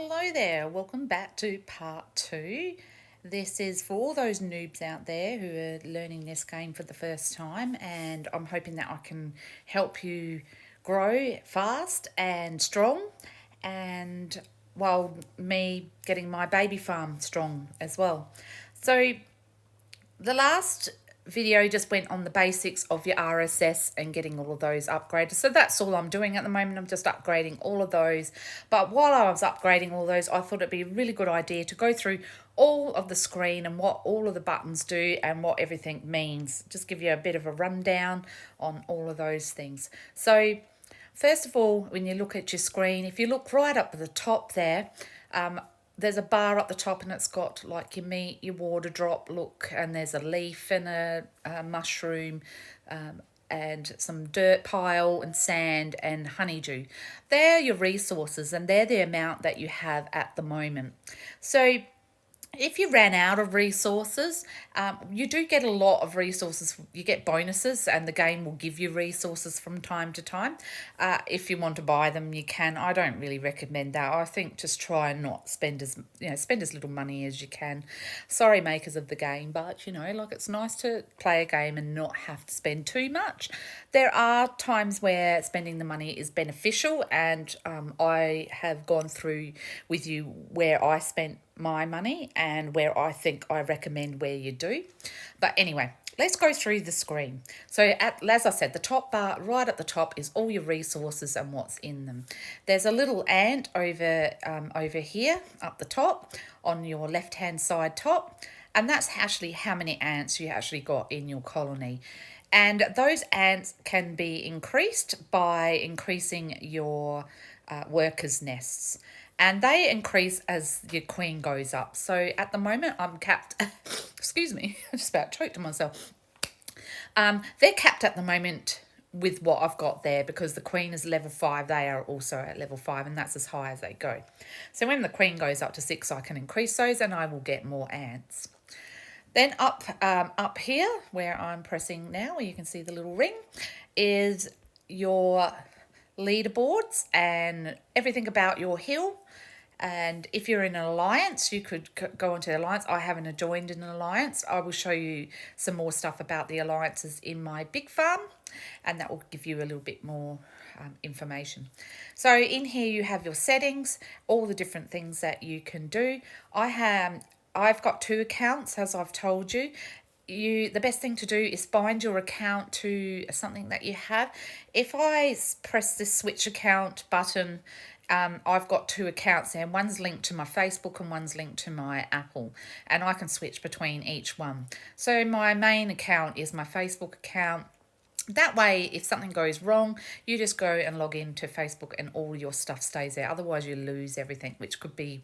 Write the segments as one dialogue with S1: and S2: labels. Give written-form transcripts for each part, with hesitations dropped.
S1: Hello there, welcome back to part 2. This is for all those noobs out there who are learning this game for the first time, and I'm hoping that I can help you grow fast and strong, and while me getting my baby farm strong as well. So the last video just went on the basics of your RSS and getting all of those upgraded. So that's all I'm doing at the moment. I'm just upgrading all of those. But while I was upgrading all those, I thought it'd be a really good idea to go through all of the screen and what all of the buttons do and what everything means. Just give you a bit of a rundown on all of those things. So first of all, when you look at your screen, if you look right up at the top there, there's a bar up the top and it's got like your meat, your water drop look, and there's a leaf and a mushroom and some dirt pile and sand and honeydew. They're your resources and they're the amount that you have at the moment. So if you ran out of resources, you do get a lot of resources. You get bonuses and the game will give you resources from time to time. If you want to buy them, you can. I don't really recommend that. I think just try and not spend spend as little money as you can. Sorry, makers of the game, but like it's nice to play a game and not have to spend too much. There are times where spending the money is beneficial, and I have gone through with you where I spent my money and where I think I recommend where you do. But anyway, let's go through the screen. So as I said, the top bar right at the top is all your resources and what's in them. There's a little ant over here up the top on your left hand side top, and that's actually how many ants you actually got in your colony. And those ants can be increased by increasing your workers' nests. And they increase as your queen goes up. So at the moment, I'm capped. Excuse me, I just about choked on myself. They're capped at the moment with what I've got there because the queen is level 5. They are also at level 5, and that's as high as they go. So when the queen goes up to 6, I can increase those, and I will get more ants. Then up here, where I'm pressing now, where you can see the little ring, is your leaderboards and everything about your hill. And if you're in an alliance, you could go into the alliance. I haven't joined an alliance. I will show you some more stuff about the alliances in my big farm, and that will give you a little bit more information. So in here you have your settings, all the different things that you can do. I've got 2 accounts, as I've told you. The best thing to do is bind your account to something that you have. If I press this switch account button, I've got 2 accounts there. One's linked to my Facebook and one's linked to my Apple, and I can switch between each one. So my main account is my Facebook account. That way, if something goes wrong, you just go and log into Facebook and all your stuff stays there. Otherwise, you lose everything, which could be,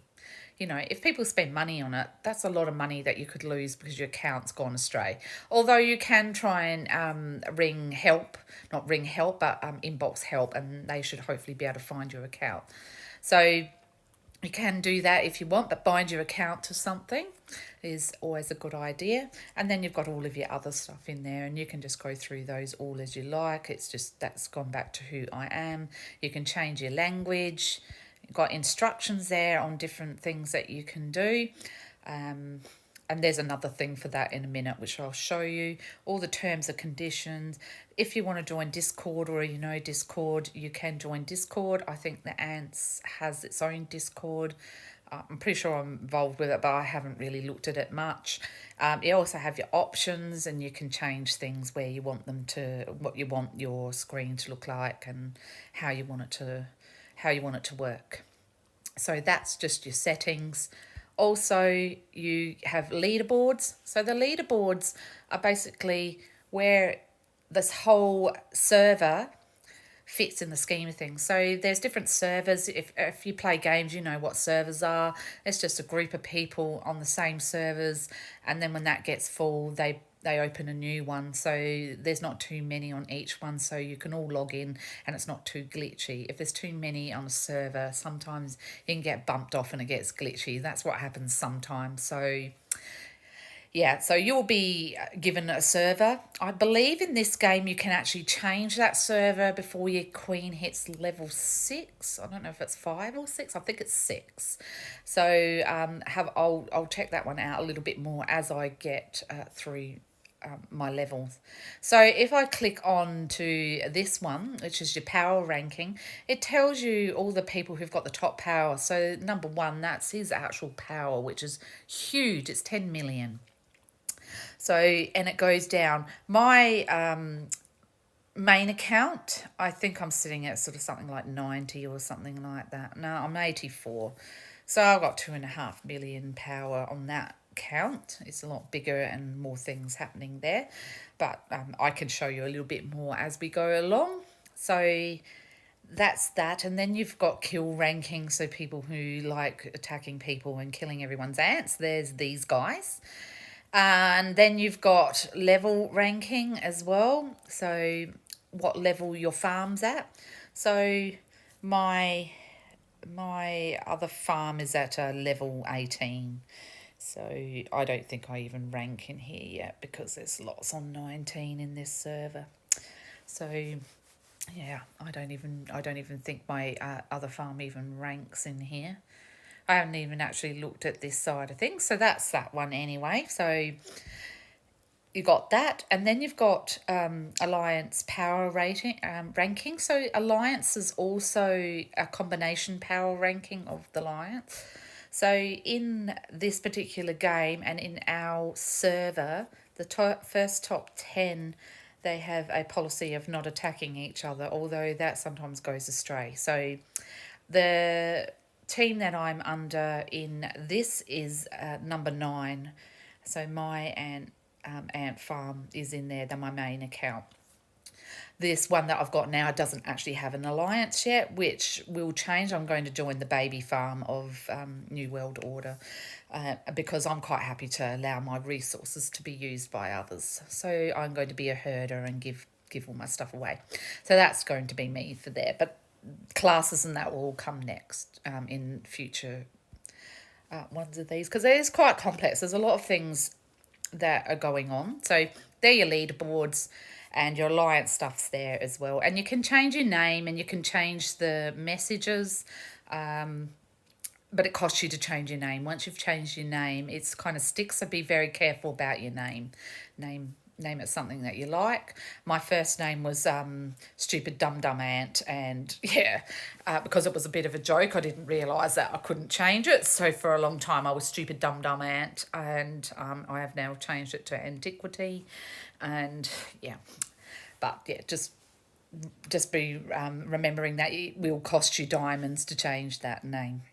S1: if people spend money on it, that's a lot of money that you could lose because your account's gone astray. Although you can try and ring help, not ring help, but inbox help, and they should hopefully be able to find your account. So you can do that if you want, but bind your account to something is always a good idea. And then you've got all of your other stuff in there, and you can just go through those all as you like. It's just that's gone back to who I am. You can change your language. You've got instructions there on different things that you can do. And there's another thing for that in a minute, which I'll show you. All the terms and conditions. If you want to join Discord or Discord, you can join Discord. I think the Ants has its own Discord. I'm pretty sure I'm involved with it, but I haven't really looked at it much. You also have your options, and you can change things where you want them to, what you want your screen to look like, and how you want it to work. So that's just your settings. Also, you have leaderboards. So the leaderboards are basically where this whole server fits in the scheme of things. So there's different servers. If you play games, you know what servers are. It's just a group of people on the same servers, and then when that gets full, they open a new one. So there's not too many on each one, so you can all log in and it's not too glitchy. If there's too many on a server, sometimes you can get bumped off and it gets glitchy. That's what happens sometimes. So Yeah, so you'll be given a server. I believe in this game you can actually change that server before your queen hits level 6. I don't know if it's 5 or 6. I think it's 6. So I'll check that one out a little bit more as I get through my levels. So if I click on to this one, which is your power ranking, it tells you all the people who've got the top power. So number 1, that's his actual power, which is huge. It's 10 million. So, and it goes down. My main account, I think I'm sitting at sort of something like 90 or something like that. No, I'm 84. So I've got 2.5 million power on that count. It's a lot bigger and more things happening there. But I can show you a little bit more as we go along. So that's that. And then you've got kill ranking. So people who like attacking people and killing everyone's ants. There's these guys. And then you've got level ranking as well. So what level your farm's at. So my other farm is at level 18. So I don't think I even rank in here yet because there's lots on 19 in this server. So yeah, I don't even think my other farm even ranks in here. I haven't even actually looked at this side of things. So that's that one anyway. So you got that. And then you've got Alliance power rating ranking. So Alliance is also a combination power ranking of the Alliance. So in this particular game and in our server, the first top 10, they have a policy of not attacking each other, although that sometimes goes astray. So the team that I'm under in this is number 9. So my ant farm is in there, my main account. This one that I've got now doesn't actually have an alliance yet, which will change. I'm going to join the baby farm of New World Order because I'm quite happy to allow my resources to be used by others. So I'm going to be a herder and give all my stuff away. So that's going to be me for there. But classes and that will all come next in future ones of these, because it is quite complex. There's a lot of things that are going on. So they're your leaderboards and your alliance stuff's there as well. And you can change your name and you can change the messages, but it costs you to change your name. Once you've changed your name, it's kind of sticks, so be very careful about your name. Name it something that you like. My first name was Stupid Dum Dum Ant, and yeah, because it was a bit of a joke, I didn't realise that I couldn't change it. So for a long time I was Stupid Dum Dum Ant, and I have now changed it to Antiquity, and yeah, but yeah, just be remembering that it will cost you diamonds to change that name.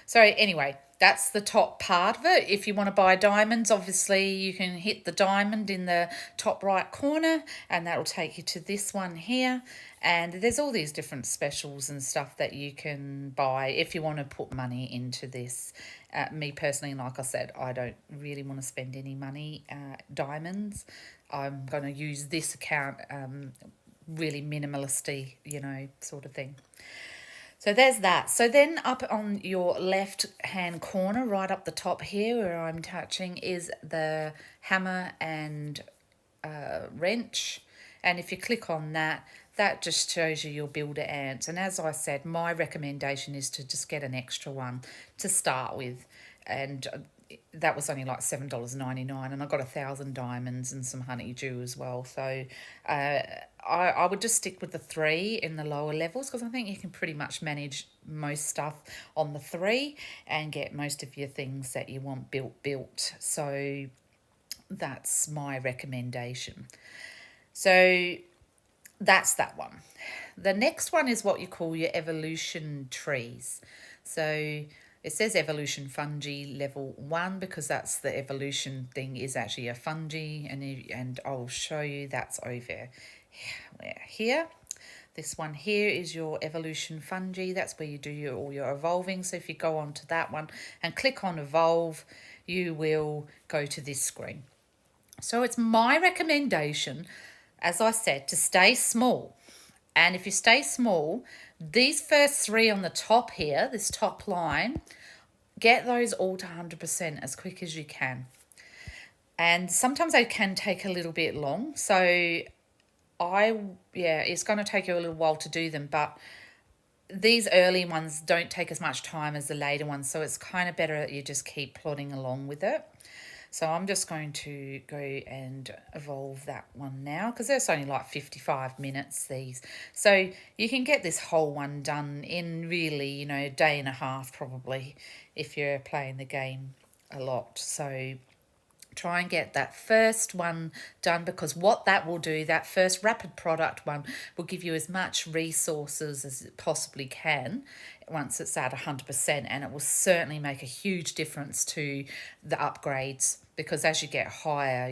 S1: So anyway, that's the top part of it. If you want to buy diamonds, obviously you can hit the diamond in the top right corner and that'll take you to this one here. And there's all these different specials and stuff that you can buy if you want to put money into this. Me personally, like I said, I don't really want to spend any money, diamonds. I'm going to use this account really minimalisty, sort of thing. So there's that. So then up on your left hand corner, right up the top here where I'm touching, is the hammer and wrench. And if you click on that, that just shows you your builder ants. And as I said, my recommendation is to just get an extra one to start with. And that was only like $7.99, and I got 1,000 diamonds and some honeydew as well. So I would just stick with the 3 in the lower levels, because I think you can pretty much manage most stuff on the 3 and get most of your things that you want built. So that's my recommendation. So that's that one. The next one is what you call your evolution trees. So it says evolution fungi level 1 because that's the evolution thing is actually a fungi, and I'll show you that's over here. This one here is your evolution fungi. That's where you do all your evolving. So if you go on to that one and click on evolve, you will go to this screen. So it's my recommendation, as I said, to stay small. And if you stay small, these first 3 on the top here, this top line, get those all to 100% as quick as you can. And sometimes they can take a little bit long. So it's going to take you a little while to do them, but these early ones don't take as much time as the later ones, so it's kind of better that you just keep plodding along with it. So I'm just going to go and evolve that one now because there's only like 55 minutes these. So you can get this whole one done in really, a day and a half probably if you're playing the game a lot. So try and get that first one done, because what that will do, that first rapid product one, will give you as much resources as it possibly can once it's at 100%, and it will certainly make a huge difference to the upgrades, because as you get higher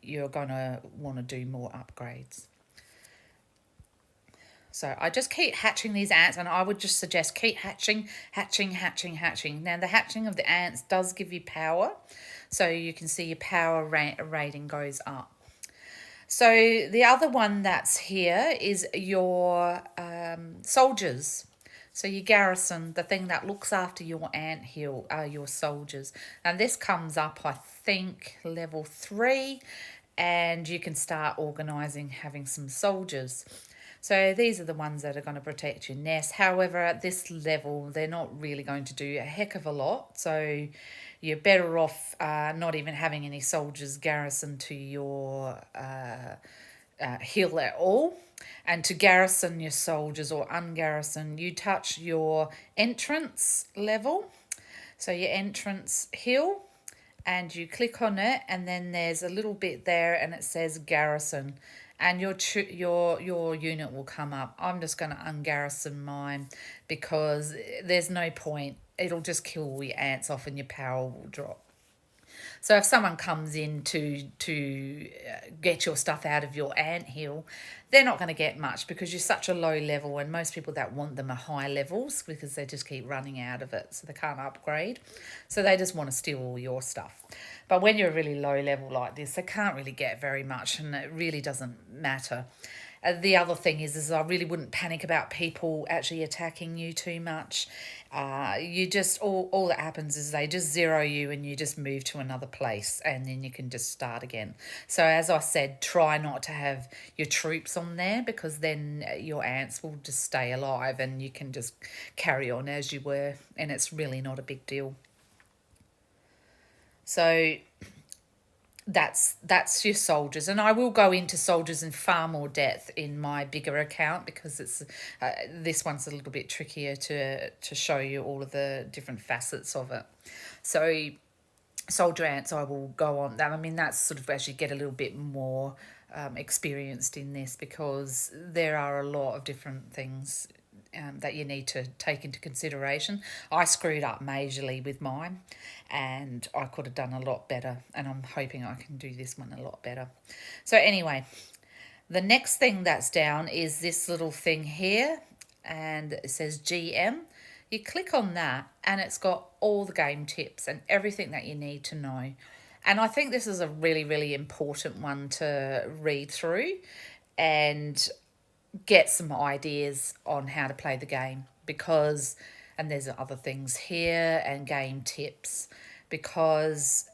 S1: you're going to want to do more upgrades. So I just keep hatching these ants, and I would just suggest keep hatching, hatching, hatching, hatching. Now the hatching of the ants does give you power, so you can see your power rating goes up. So the other one that's here is your soldiers. So your garrison, the thing that looks after your ant hill, are your soldiers. And this comes up, I think, level 3, and you can start organising having some soldiers. So these are the ones that are going to protect your nest. However, at this level, they're not really going to do a heck of a lot. So you're better off not even having any soldiers garrison to your hill at all. And to garrison your soldiers or ungarrison, you touch your entrance level. So your entrance hill, and you click on it, and then there's a little bit there and it says garrison, and your unit will come up. I'm just going to ungarrison mine because there's no point. It'll just kill all your ants off and your power will drop. So if someone comes in to get your stuff out of your anthill, they're not going to get much because you're such a low level, and most people that want them are high levels because they just keep running out of it, so they can't upgrade. So they just want to steal all your stuff. But when you're a really low level like this, they can't really get very much, and it really doesn't matter. The other thing is I really wouldn't panic about people actually attacking you too much. You just, all that happens is they just zero you and you just move to another place, and then you can just start again. So as I said, try not to have your troops on there, because then your ants will just stay alive and you can just carry on as you were, and it's really not a big deal. So that's your soldiers, and I will go into soldiers in far more depth in my bigger account, because it's this one's a little bit trickier to show you all of the different facets of it. So soldier ants, I will go on that. I mean, that's sort of as you get a little bit more experienced in this, because there are a lot of different things that you need to take into consideration. I screwed up majorly with mine, and I could have done a lot better, and I'm hoping I can do this one a lot better. So anyway, the next thing that's down is this little thing here, and it says GM. You click on that and it's got all the game tips and everything that you need to know. And I think this is a really, really important one to read through and get some ideas on how to play the game, because, and there's other things here and game tips, because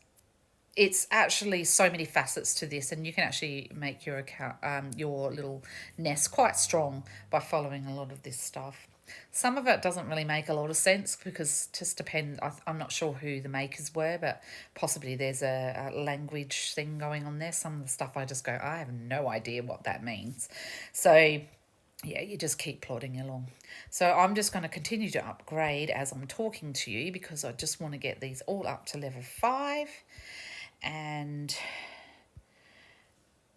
S1: it's actually so many facets to this, and you can actually make your account, your little nest quite strong by following a lot of this stuff. Some of it doesn't really make a lot of sense because just depend. I'm not sure who the makers were, but possibly there's a language thing going on there. Some of the stuff I just go, I have no idea what that means. So yeah, you just keep plodding along. So I'm just going to continue to upgrade as I'm talking to you, because I just want to get these all up to level 5. And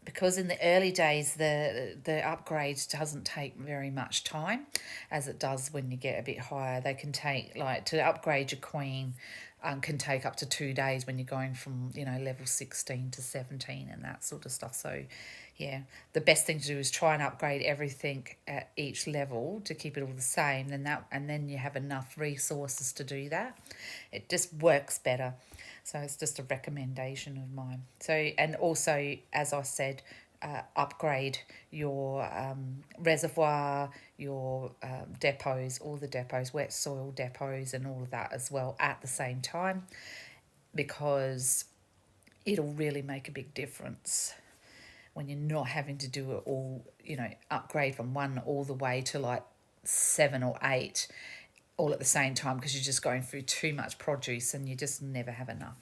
S1: because in the early days the upgrade doesn't take very much time, as it does when you get a bit higher. They can take, like, to upgrade your queen can take up to 2 days when you're going from level 16 to 17 and that sort of stuff. So yeah, the best thing to do is try and upgrade everything at each level to keep it all the same. And then you have enough resources to do that. It just works better. So it's just a recommendation of mine. So, and also, as I said, upgrade your reservoir, your depots, all the depots, wet soil depots and all of that as well at the same time, because it'll really make a big difference when you're not having to do it all, upgrade from 1 all the way to like 7 or 8 all at the same time, because you're just going through too much produce and you just never have enough.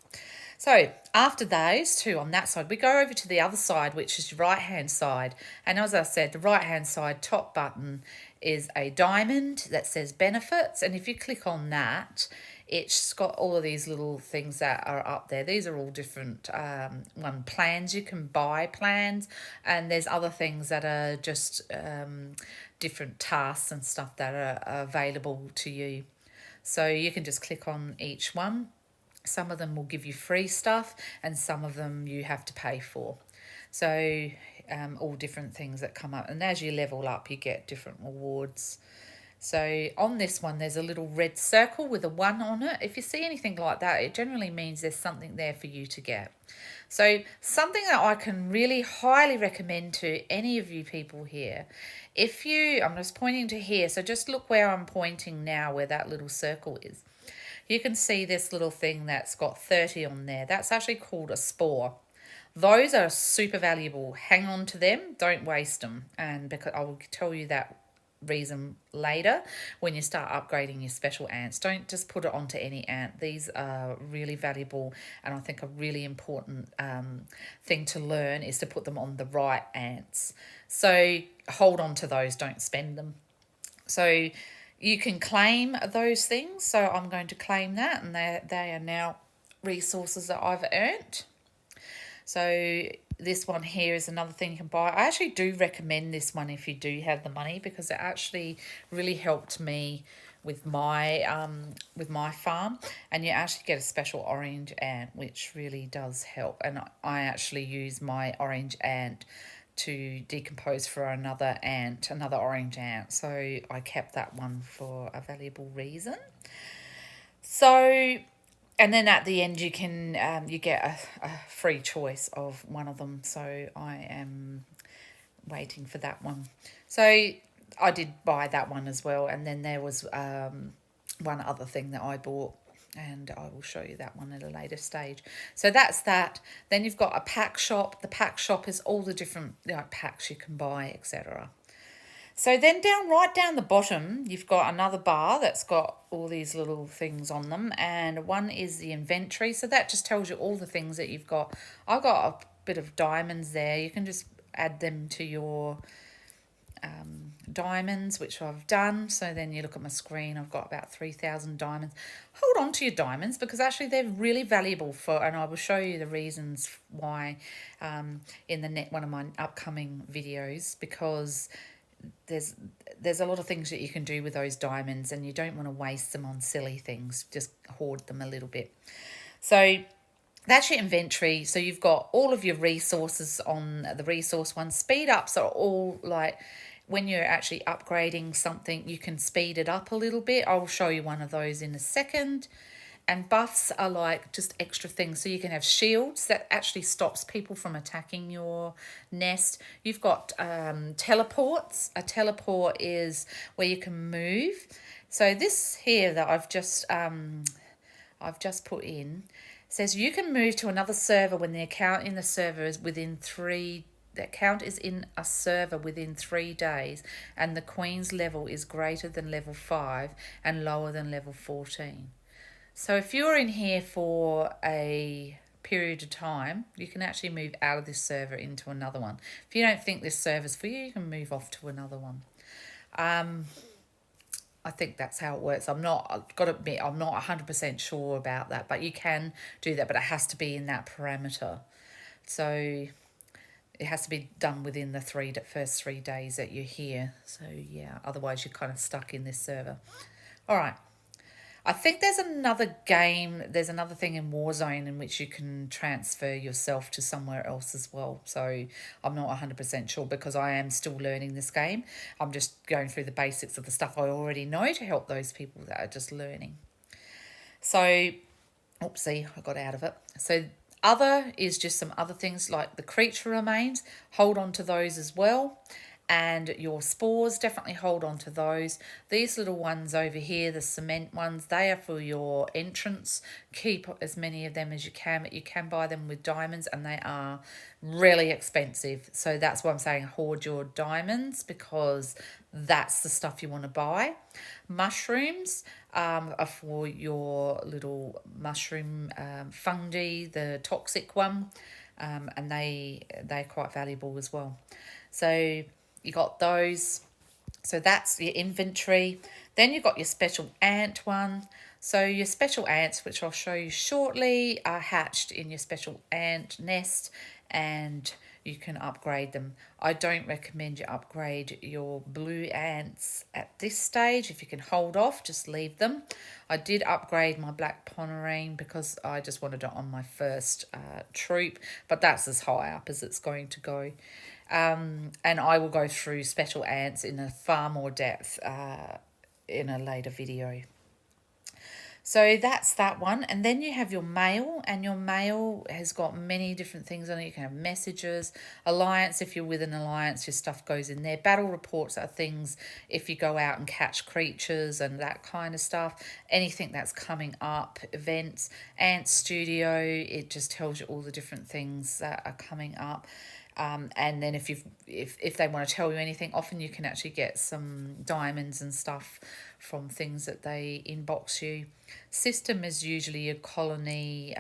S1: So after those two on that side, we go over to the other side, which is the right hand side. And as I said, the right hand side top button is a diamond that says benefits. And if you click on that, it's got all of these little things that are up there. These are all different plans. You can buy plans, and there's other things that are just different tasks and stuff that are available to you. So you can just click on each one. Some of them will give you free stuff, and some of them you have to pay for. So all different things that come up. And as you level up, you get different rewards. So on this one, there's a little red circle with a 1 on it. If you see anything like that, it generally means there's something there for you to get. So something that I can really highly recommend to any of you people here, I'm just pointing to here, so just look where I'm pointing now, where that little circle is. You can see this little thing that's got 30 on there. That's actually called a spore. Those are super valuable. Hang on to them. Don't waste them. And because I will tell you that reason later when you start upgrading your special ants. Don't just put it onto any ant. These are really valuable, and I think a really important thing to learn is to put them on the right ants. So hold on to those. Don't spend them. So you can claim those things. So I'm going to claim that, and they are now resources that I've earned. So this one here is another thing you can buy. I actually do recommend this one if you do have the money, because it actually really helped me with my farm. And you actually get a special orange ant, which really does help. And I actually use my orange ant to decompose for another orange ant. So I kept that one for a valuable reason. So, and then at the end you can you get a free choice of one of them. So I am waiting for that one. So I did buy that one as well. And then there was one other thing that I bought, and I will show you that one at a later stage. So that's that. Then you've got a pack shop. The pack shop is all the different packs you can buy, etc. So then right down the bottom, you've got another bar that's got all these little things on them. And one is the inventory. So that just tells you all the things that you've got. I've got a bit of diamonds there. You can just add them to your diamonds, which I've done. So then you look at my screen, I've got about 3,000 diamonds. Hold on to your diamonds, because actually they're really valuable and I will show you the reasons why in one of my upcoming videos, because there's a lot of things that you can do with those diamonds, and you don't want to waste them on silly things. Just hoard them a little bit. So that's your inventory. So you've got all of your resources on the resource one. Speed ups are all like when you're actually upgrading something, you can speed it up a little bit. I'll show you one of those in a second. And buffs are like just extra things. So you can have shields that actually stops people from attacking your nest. You've got teleports. A teleport is where you can move. So this here that I've just put in says you can move to another server when the account in the server is within 3 the account is in a server within 3 days, and the Queen's level is greater than level 5 and lower than level 14. So if you're in here for a period of time, you can actually move out of this server into another one. If you don't think this server's for you, you can move off to another one. I think that's how it works. I've got to admit, I'm not 100% sure about that, but you can do that, but it has to be in that parameter. So it has to be done within the first 3 days that you're here. So yeah, otherwise you're kind of stuck in this server. All right. I think there's another thing in Warzone in which you can transfer yourself to somewhere else as well. So I'm not 100% sure, because I am still learning this game. I'm just going through the basics of the stuff I already know to help those people that are just learning. So, oopsie, I got out of it. So other is just some other things like the creature remains. Hold on to those as well. And your spores, definitely hold on to those. These little ones over here, the cement ones, they are for your entrance. Keep as many of them as you can, but you can buy them with diamonds and they are really expensive. So that's why I'm saying hoard your diamonds, because that's the stuff you want to buy. Mushrooms are for your little mushroom fungi, the toxic one, and they're quite valuable as well. So you got those. So that's your inventory. Then you've got your special ant one. So your special ants, which I'll show you shortly, are hatched in your special ant nest, and you can upgrade them. I don't recommend you upgrade your blue ants at this stage. If you can hold off, just leave them. I did upgrade my black ponerine because I just wanted it on my first troop, but that's as high up as it's going to go. And I will go through special ants in a far more depth in a later video. So that's that one. And then you have your mail, and your mail has got many different things on it. You can have messages, alliance. If you're with an alliance, your stuff goes in there. Battle reports are things if you go out and catch creatures and that kind of stuff. Anything that's coming up, events. Ant Studio, it just tells you all the different things that are coming up. And then if they want to tell you anything, often you can actually get some diamonds and stuff from things that they inbox you. System is usually a colony.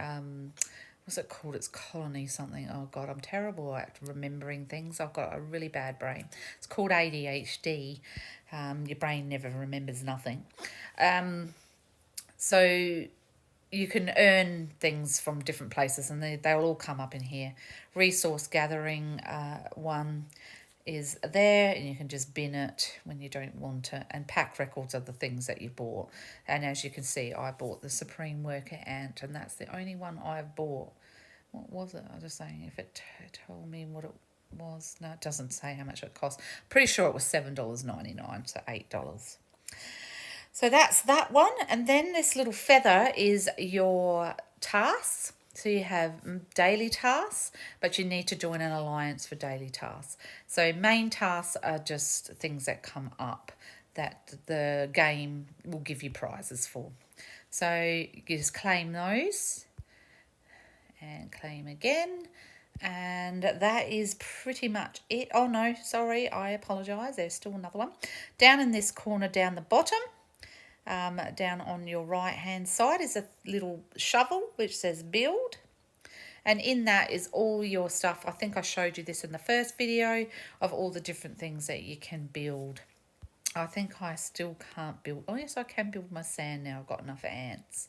S1: What's it called? It's colony something. Oh God, I'm terrible at remembering things. I've got a really bad brain. It's called ADHD. Your brain never remembers nothing. So you can earn things from different places, and they'll all come up in here. Resource gathering one is there, and you can just bin it when you don't want it. And pack records are the things that you bought. And as you can see, I bought the Supreme Worker Ant, and that's the only one I've bought. What was it? I was just saying, if it told me what it was. No, it doesn't say how much it cost. Pretty sure it was $7.99, so $8. So that's that one. And then this little feather is your tasks. So you have daily tasks, but you need to join an alliance for daily tasks. So main tasks are just things that come up that the game will give you prizes for. So you just claim those and claim again. And that is pretty much it. Oh no, sorry, I apologise. There's still another one. Down in this corner down the bottom, down on your right hand side is a little shovel which says build, and in that is all your stuff. I think I showed you this in the first video of all the different things that you can build. I think I still can't build. Oh yes, I can build my sand now. I've got enough ants.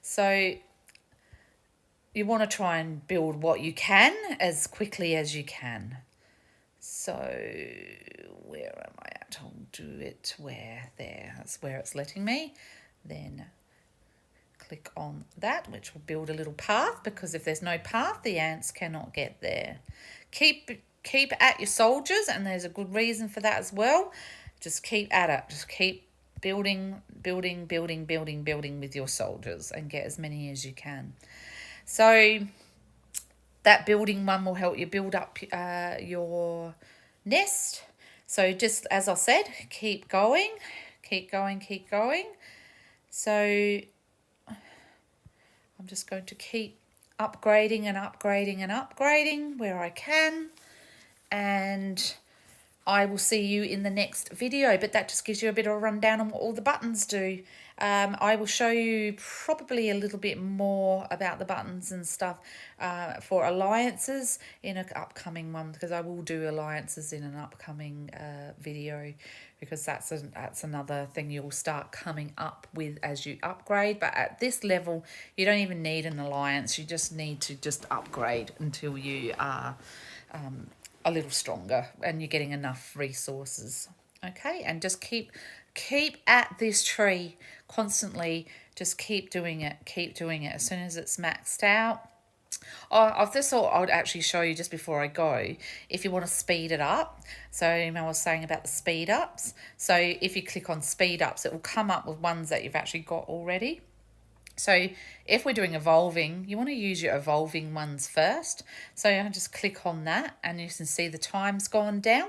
S1: So you want to try and build what you can as quickly as you can. So where am I at? I'll do it where there. That's where it's letting me. Then click on that, which will build a little path, because if there's no path, the ants cannot get there. Keep at your soldiers, and there's a good reason for that as well. Just keep at it. Just keep building with your soldiers and get as many as you can. So that building one will help you build up your nest. So just as I said, keep going. So I'm just going to keep upgrading where I can. And I will see you in the next video, but that just gives you a bit of a rundown on what all the buttons do. I will show you probably a little bit more about the buttons and stuff for alliances in an upcoming one, because I will do alliances in an upcoming video, because that's another thing you'll start coming up with as you upgrade. But at this level, you don't even need an alliance. You just need to just upgrade until you are a little stronger and you're getting enough resources. Okay, and just keep at this tree constantly. Just keep doing it. As soon as it's maxed out. I've just thought I'd actually show you just before I go, if you want to speed it up. So I was saying about the speed ups. So if you click on speed ups, it will come up with ones that you've actually got already. So if we're doing evolving, you want to use your evolving ones first. So I just click on that, and you can see the time's gone down.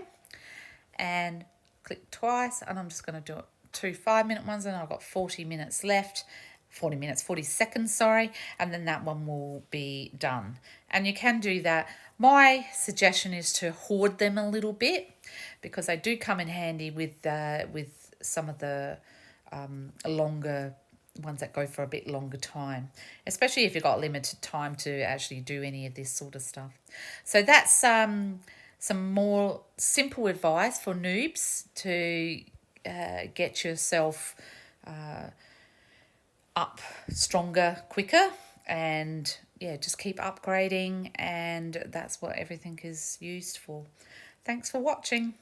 S1: and click twice, and I'm just going to do it 2 5-minute ones, and I've got 40 minutes left. 40 seconds, sorry, and then that one will be done. And you can do that. My suggestion is to hoard them a little bit because they do come in handy with some of the longer ones that go for a bit longer time, especially if you've got limited time to actually do any of this sort of stuff. So that's some more simple advice for noobs to get yourself up stronger quicker, and yeah, just keep upgrading, and that's what everything is used for. Thanks for watching.